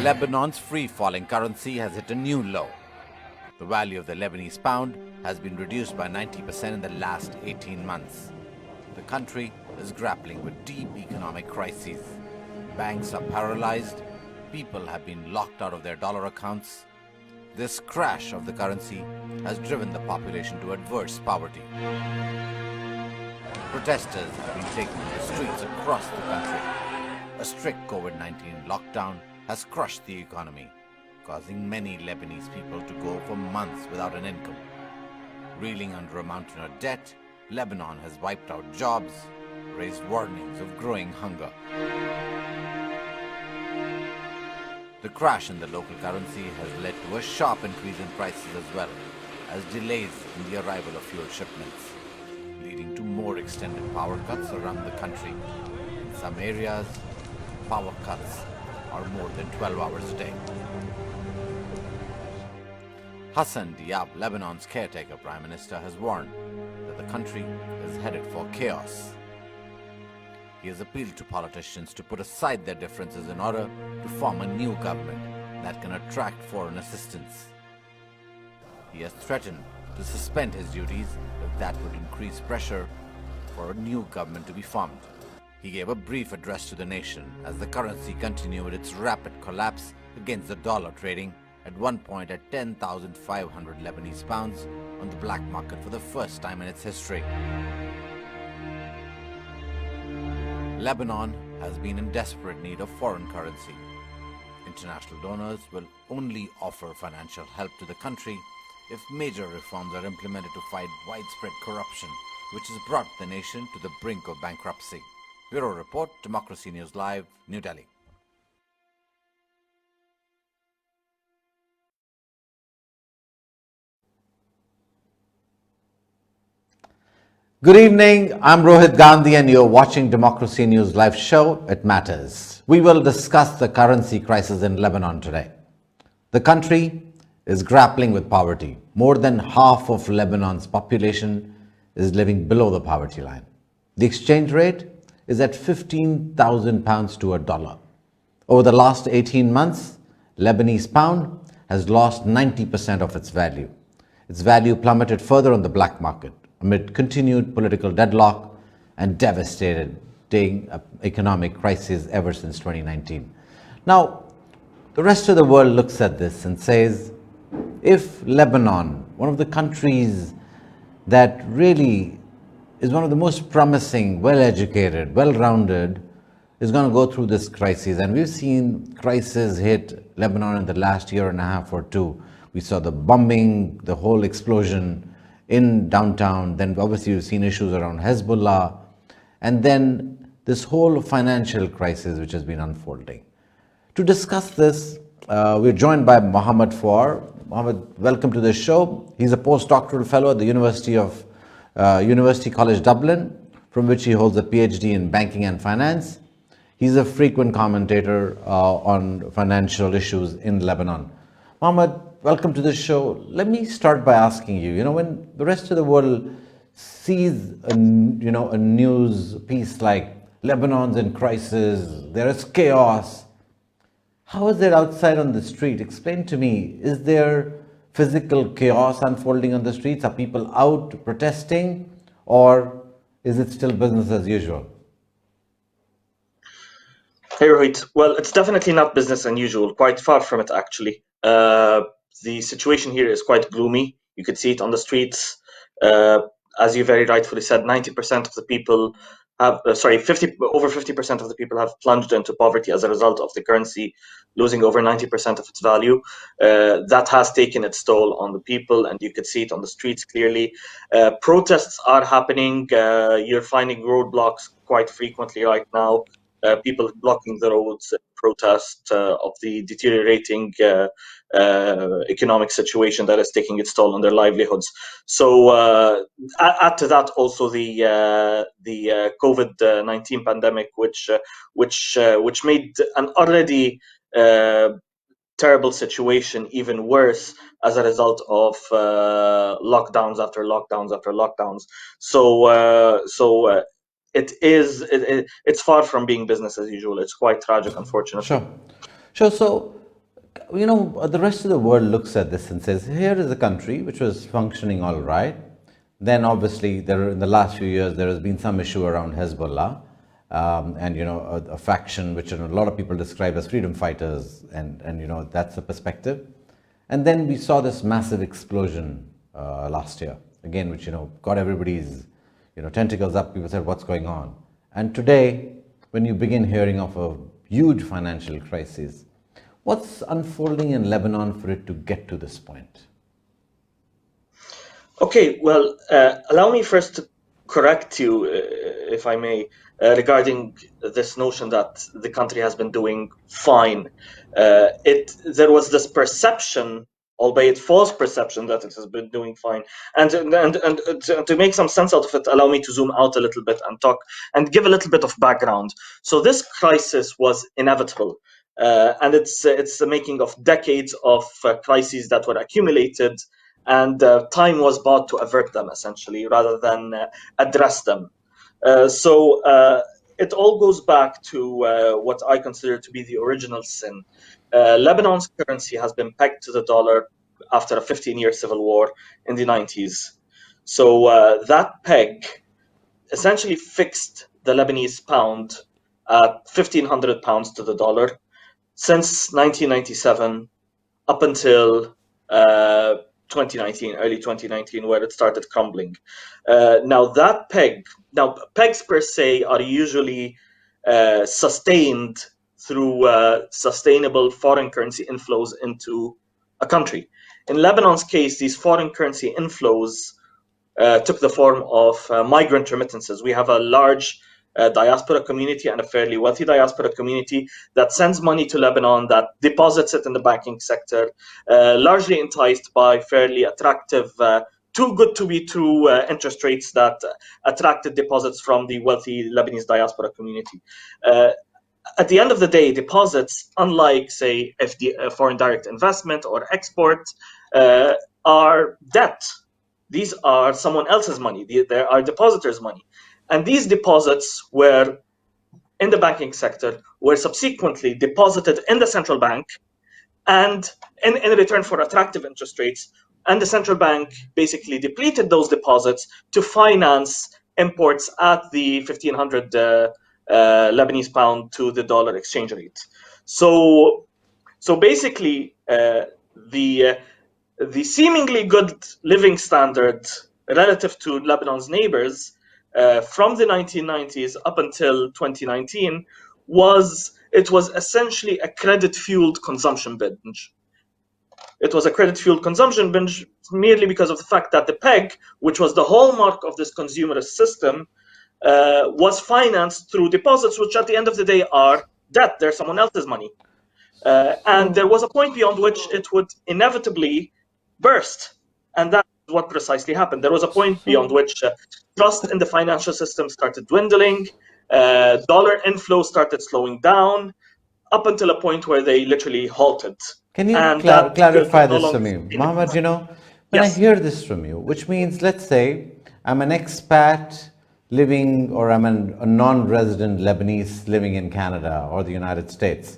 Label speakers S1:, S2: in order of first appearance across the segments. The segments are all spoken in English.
S1: Lebanon's free-falling currency has hit a new low. The value of the Lebanese pound has been reduced by 90% in the last 18 months. The country is grappling with deep economic crises. Banks are paralyzed, people have been locked out of their dollar accounts. This crash of the currency has driven the population to adverse poverty. Protesters have been taking to the streets across the country. A strict COVID-19 lockdown has crushed the economy, causing many Lebanese people to go for months without an income. Reeling under a mountain of debt, Lebanon has wiped out jobs, raised warnings of growing hunger. The crash in the local currency has led to a sharp increase in prices as well as delays in the arrival of fuel shipments, leading to more extended power cuts around the country. In some areas, power cuts are more than 12 hours a day. Hassan Diab, Lebanon's caretaker prime minister, has warned that the country is headed for chaos. He has appealed to politicians to put aside their differences in order to form a new government that can attract foreign assistance. He has threatened to suspend his duties if that would increase pressure for a new government to be formed. He gave a brief address to the nation as the currency continued its rapid collapse against the dollar, trading at one point at 10,500 Lebanese pounds on the black market for the first time in its history. Lebanon has been in desperate need of foreign currency. International donors will only offer financial help to the country if major reforms are implemented to fight widespread corruption, which has brought the nation to the brink of bankruptcy. Bureau Report, Democracy News Live, New Delhi. Good evening, I'm Rohit Gandhi and you're watching Democracy News Live show, It Matters. We will discuss the currency crisis in Lebanon today. The country is grappling with poverty. More than half of Lebanon's population is living below the poverty line. The exchange rate is at 15,000 pounds to a dollar. Over the last 18 months, Lebanese pound has lost 90% of its value. Its value plummeted further on the black market amid continued political deadlock and devastating economic crisis ever since 2019. Now, the rest of the world looks at this and says, if Lebanon, one of the countries that really is one of the most promising, well-educated, well-rounded, is going to go through this crisis. And we've seen crises hit Lebanon in the last year and a half or two. We saw the bombing, the whole explosion in downtown. Then obviously we've seen issues around Hezbollah. And then this whole financial crisis which has been unfolding. To discuss this, we're joined by Mohamad Faour. Mohamad, welcome to the show. He's a postdoctoral fellow at the University College Dublin, from which he holds a PhD in banking and finance. He's a frequent commentator on financial issues in Lebanon. Mohamad, welcome to the show. Let me start by asking you, when the rest of the world sees a news piece like Lebanon's in crisis, there is chaos, how is it outside on the street? Explain to me, is there physical chaos unfolding on the streets? Are people out protesting, or is it still business as usual?
S2: Hey, Rohit. Well, it's definitely not business as usual, quite far from it, actually. The situation here is quite gloomy. You could see it on the streets. As you very rightfully said, 90% of the people have, over 50% of the people have plunged into poverty as a result of the currency losing over 90% of its value. That has taken its toll on the people, and you could see it on the streets clearly. Protests are happening. You're finding roadblocks quite frequently right now. People blocking the roads, protest of the deteriorating economic situation that is taking its toll on their livelihoods. So add to that also the COVID-19 pandemic, which made an already terrible situation even worse as a result of lockdowns after lockdowns after lockdowns. So it's far from being business as usual. It's quite tragic, unfortunately.
S1: Sure. So the rest of the world looks at this and says, here is a country which was functioning all right. Then obviously in the last few years, there has been some issue around Hezbollah, and, a faction which a lot of people describe as freedom fighters, and that's the perspective. And then we saw this massive explosion last year, again, which, got everybody's, tentacles up. People said, what's going on? And today, when you begin hearing of a huge financial crisis, what's unfolding in Lebanon for it to get to this point?
S2: Okay, well, allow me first to correct you, if I may, regarding this notion that the country has been doing fine. There was this perception, albeit false perception, that it has been doing fine. And to make some sense out of it, allow me to zoom out a little bit and talk and give a little bit of background. So this crisis was inevitable. And it's the making of decades of crises that were accumulated, and time was bought to avert them, essentially, rather than address them. So it all goes back to what I consider to be the original sin. Lebanon's currency has been pegged to the dollar after a 15-year civil war in the 90s. So that peg essentially fixed the Lebanese pound at 1,500 pounds to the dollar since 1997 up until 2019, early 2019, where it started crumbling. Now pegs per se are usually sustained through sustainable foreign currency inflows into a country. In Lebanon's case, these foreign currency inflows took the form of migrant remittances. We have a large diaspora community and a fairly wealthy diaspora community that sends money to Lebanon, that deposits it in the banking sector, largely enticed by fairly attractive, too good to be true interest rates that attracted deposits from the wealthy Lebanese diaspora community. At the end of the day, deposits, unlike, say, foreign direct investment or export, are debt. These are someone else's money. They are depositors' money. And these deposits were in the banking sector, were subsequently deposited in the central bank, and in return for attractive interest rates. And the central bank basically depleted those deposits to finance imports at the 1,500 Lebanese pound to the dollar exchange rate. So basically, the seemingly good living standard relative to Lebanon's neighbors from the 1990s up until 2019 was essentially a credit-fueled consumption binge. It was a credit-fueled consumption binge merely because of the fact that the peg, which was the hallmark of this consumerist system, was financed through deposits, which at the end of the day are debt. They're someone else's money. And there was a point beyond which it would inevitably burst. And that's what precisely happened. There was a point beyond which trust in the financial system started dwindling, dollar inflow started slowing down, up until a point where they literally halted.
S1: Can you clarify this for me? Mohamad, when yes. I hear this from you, which means, let's say, I'm an expat living, or I'm a non-resident Lebanese living in Canada or the United States,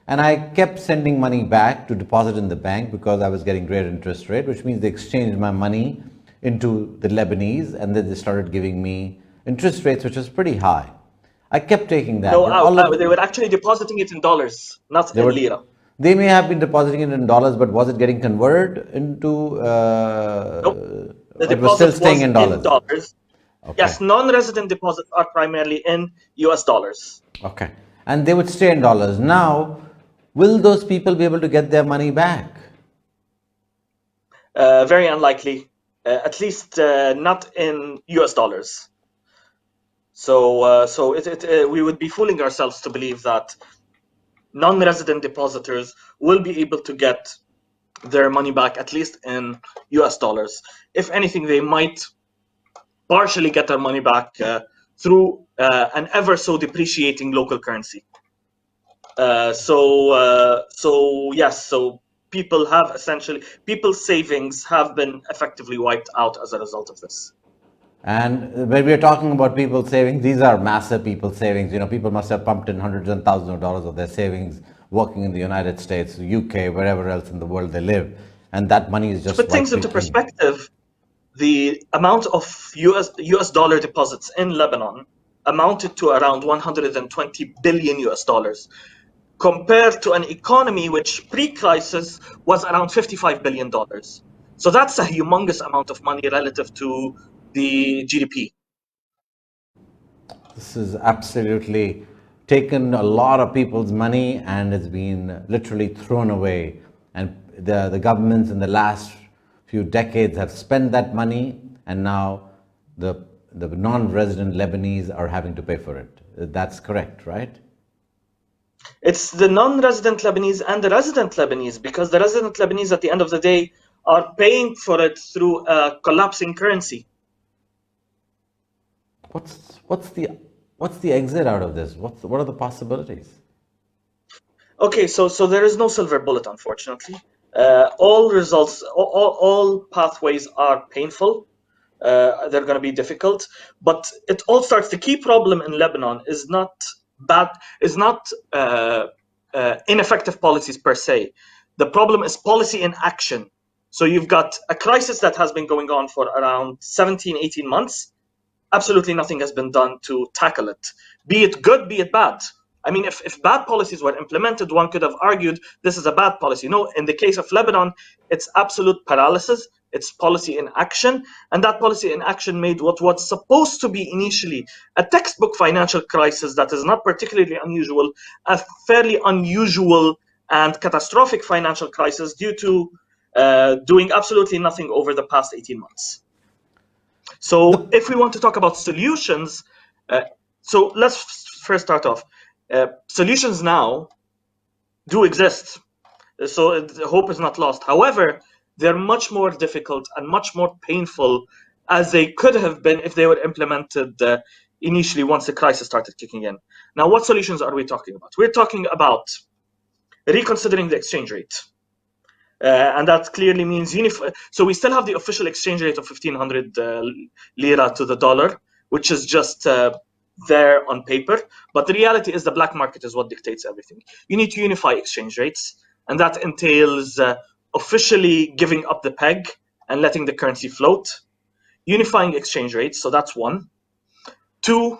S1: and I kept sending money back to deposit in the bank because I was getting great interest rate, which means they exchanged my money into the Lebanese, and then they started giving me interest rates, which was pretty high. I kept taking that.
S2: No, they were actually depositing it in dollars, not in lira.
S1: They may have been depositing it in dollars, but was it getting converted into?
S2: Nope. The
S1: it was still staying in dollars.
S2: Okay. Yes, non-resident deposits are primarily in US dollars.
S1: Okay, and they would stay in dollars. Now, will those people be able to get their money back?
S2: Very unlikely. At least not in US dollars. So we would be fooling ourselves to believe that non-resident depositors will be able to get their money back, at least in US dollars. If anything, they might partially get their money back through an ever so depreciating local currency. So people's savings have been effectively wiped out as a result of this.
S1: And when we are talking about people savings, these are massive people savings. People must have pumped in hundreds and thousands of dollars of their savings working in the United States, the UK, wherever else in the world they live, and that money is
S2: To
S1: just
S2: put things
S1: wiped
S2: into
S1: clean.
S2: perspective, the amount of US dollar deposits in Lebanon amounted to around 120 billion US dollars, compared to an economy which pre-crisis was around $55 billion. So that's a humongous amount of money relative to the GDP.
S1: This has absolutely taken a lot of people's money and it's been literally thrown away. And the governments in the last few decades have spent that money, and now the non-resident Lebanese are having to pay for it. That's correct, right?
S2: It's the non-resident Lebanese and the resident Lebanese, because the resident Lebanese at the end of the day are paying for it through a collapsing currency.
S1: What's the exit out of this? What are the possibilities?
S2: Okay, so there is no silver bullet, unfortunately. All results, all pathways are painful. They're going to be difficult, but it all starts. The key problem in Lebanon is not ineffective policies per se. The problem is policy in action. So you've got a crisis that has been going on for around 17, 18 months. Absolutely nothing has been done to tackle it, be it good, be it bad. I mean, if bad policies were implemented, one could have argued this is a bad policy. No, in the case of Lebanon, it's absolute paralysis. It's policy in action. And that policy in action made what was supposed to be initially a textbook financial crisis that is not particularly unusual, a fairly unusual and catastrophic financial crisis due to doing absolutely nothing over the past 18 months. So if we want to talk about solutions, so let's first start off. Solutions now do exist, so hope is not lost. However, they're much more difficult and much more painful as they could have been if they were implemented initially once the crisis started kicking in. Now, what solutions are we talking about? We're talking about reconsidering the exchange rate. And that clearly means so we still have the official exchange rate of 1,500 lira to the dollar, which is just there on paper. But the reality is the black market is what dictates everything. You need to unify exchange rates, and that entails officially giving up the peg and letting the currency float. Unifying exchange rates, so that's one. Two,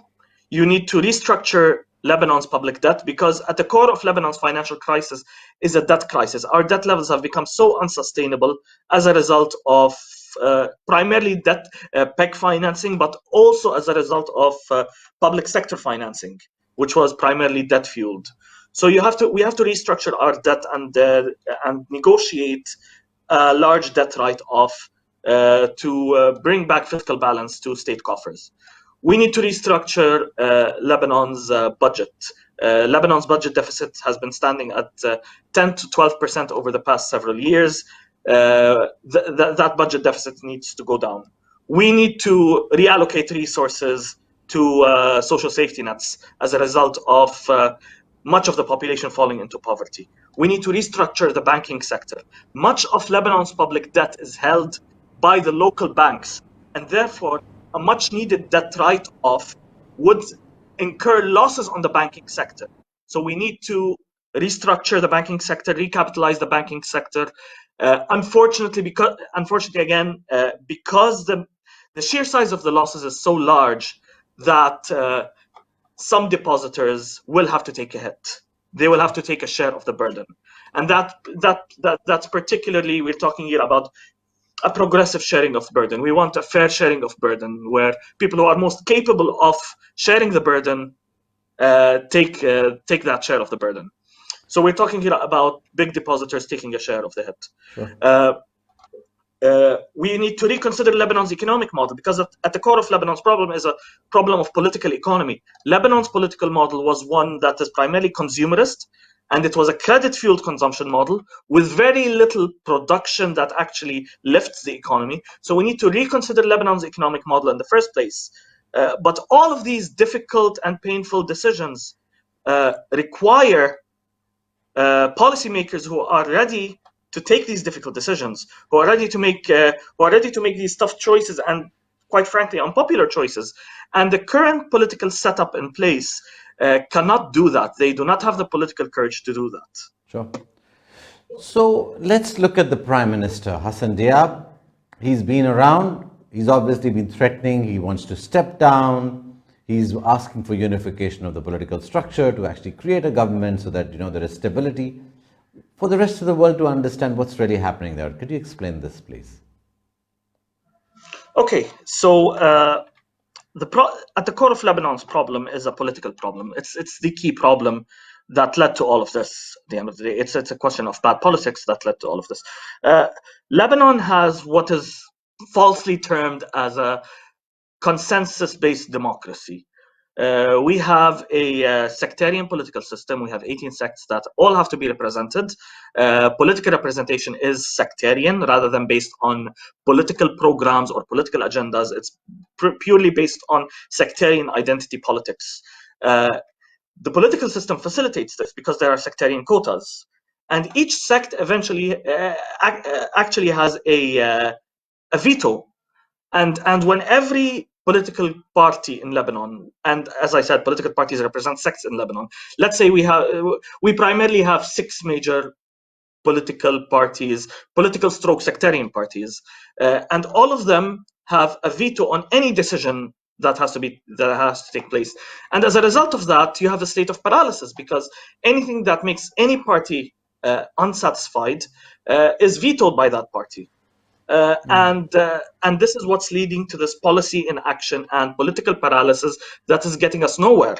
S2: you need to restructure Lebanon's public debt, because at the core of Lebanon's financial crisis is a debt crisis. Our debt levels have become so unsustainable as a result of primarily debt PEG financing, but also as a result of public sector financing, which was primarily debt fueled. So we have to restructure our debt and negotiate a large debt write-off to bring back fiscal balance to state coffers. We need to restructure Lebanon's budget. Lebanon's budget deficit has been standing at 10 to 12% over the past several years. That budget deficit needs to go down. We need to reallocate resources to social safety nets as a result of much of the population falling into poverty. We need to restructure the banking sector. Much of Lebanon's public debt is held by the local banks, and therefore a much needed debt write-off would incur losses on the banking sector. So we need to restructure the banking sector, recapitalize the banking sector. Unfortunately, because the sheer size of the losses is so large that some depositors will have to take a hit. They will have to take a share of the burden, and that's particularly, we're talking here about a progressive sharing of burden. We want a fair sharing of burden, where people who are most capable of sharing the burden take that share of the burden. So we're talking here about big depositors taking a share of the hit.
S1: Sure.
S2: We need to reconsider Lebanon's economic model, because at the core of Lebanon's problem is a problem of political economy. Lebanon's political model was one that is primarily consumerist, and it was a credit-fueled consumption model with very little production that actually lifts the economy. So we need to reconsider Lebanon's economic model in the first place. But all of these difficult and painful decisions require policymakers who are ready to take these difficult decisions, who are ready to make these tough choices, and quite frankly, unpopular choices. And the current political setup in place cannot do that. They do not have the political courage to do that.
S1: Sure. So let's look at the Prime Minister, Hassan Diab. He's been around. He's obviously been threatening. He wants to step down. He's asking for unification of the political structure to actually create a government so that, there is stability. For the rest of the world to understand what's really happening there, could you explain this, please?
S2: Okay, so at the core of Lebanon's problem is a political problem. It's the key problem that led to all of this. At the end of the day, it's a question of bad politics that led to all of this. Lebanon has what is falsely termed as a consensus-based democracy. We have a sectarian political system. We have 18 sects that all have to be represented. Political representation is sectarian rather than based on political programs or political agendas. It's purely based on sectarian identity politics. The political system facilitates this because there are sectarian quotas. And each sect eventually actually has a veto. And when every political party in Lebanon, and as I said, political parties represent sects in Lebanon. Let's say we primarily have 6 major political parties, political stroke sectarian parties, and all of them have a veto on any decision that has to take place. And as a result of that, you have a state of paralysis because anything that makes any party unsatisfied is vetoed by that party. And this is what's leading to this policy inaction and political paralysis that is getting us nowhere.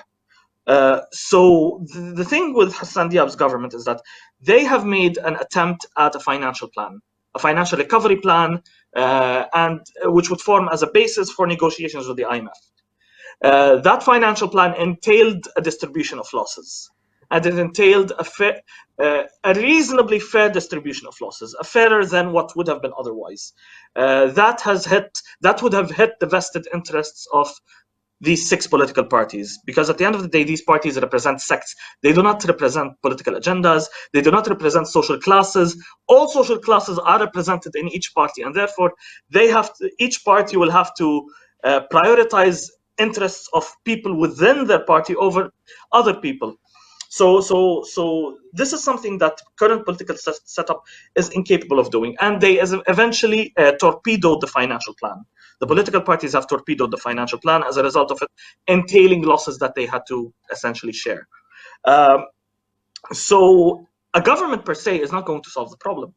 S2: So the thing with Hassan Diab's government is that they have made an attempt at a financial plan, a financial recovery plan, and which would form as a basis for negotiations with the IMF. That financial plan entailed a distribution of losses. And it entailed a reasonably fair distribution of losses, fairer than what would have been otherwise. That would have hit the vested interests of these 6 political parties, because at the end of the day, these parties represent sects. They do not represent political agendas. They do not represent social classes. All social classes are represented in each party, and therefore each party will have to prioritize interests of people within their party over other people. So this is something that current political setup is incapable of doing, and they eventually torpedoed the financial plan. The political parties have torpedoed the financial plan as a result of it entailing losses that they had to essentially share. So a government per se is not going to solve the problem.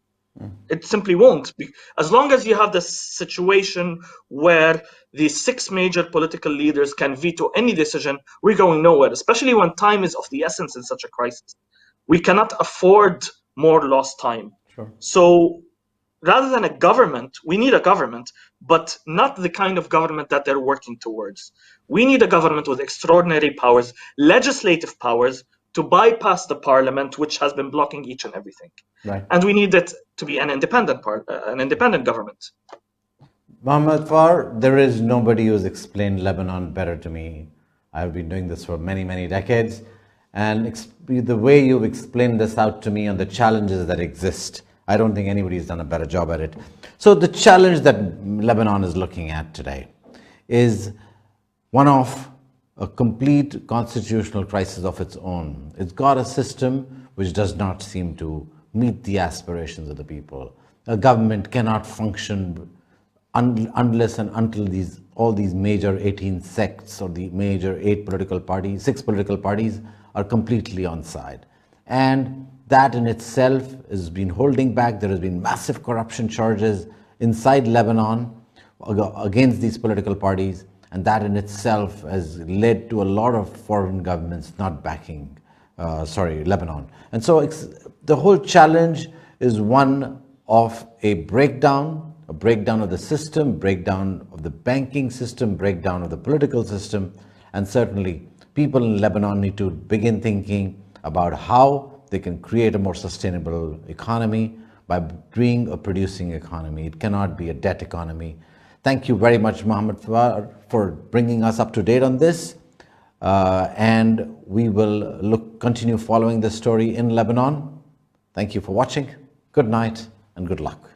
S2: It simply won't. As long as you have this situation where the 6 major political leaders can veto any decision, we're going nowhere, especially when time is of the essence in such a crisis. We cannot afford more lost time.
S1: Sure.
S2: So rather than a government, we need a government, but not the kind of government that they're working towards. We need a government with extraordinary powers, legislative powers, to bypass the parliament, which has been blocking each and everything.
S1: Right.
S2: And we need it to be an independent government.
S1: Mohamad Faour, there is nobody who's explained Lebanon better to me. I've been doing this for many, many decades. And the way you've explained this out to me and the challenges that exist, I don't think anybody's done a better job at it. So the challenge that Lebanon is looking at today is one of a complete constitutional crisis of its own. It's got a system which does not seem to meet the aspirations of the people. A government cannot function unless and until all these major 18 sects or the major 6 political parties are completely on side. And that in itself has been holding back. There has been massive corruption charges inside Lebanon against these political parties. And that in itself has led to a lot of foreign governments not backing, Lebanon. And so the whole challenge is one of a breakdown of the system, breakdown of the banking system, breakdown of the political system. And certainly people in Lebanon need to begin thinking about how they can create a more sustainable economy by being a producing economy. It cannot be a debt economy. Thank you very much, Mohamad Faour, for bringing us up to date on this. And we will continue following this story in Lebanon. Thank you for watching. Good night and good luck.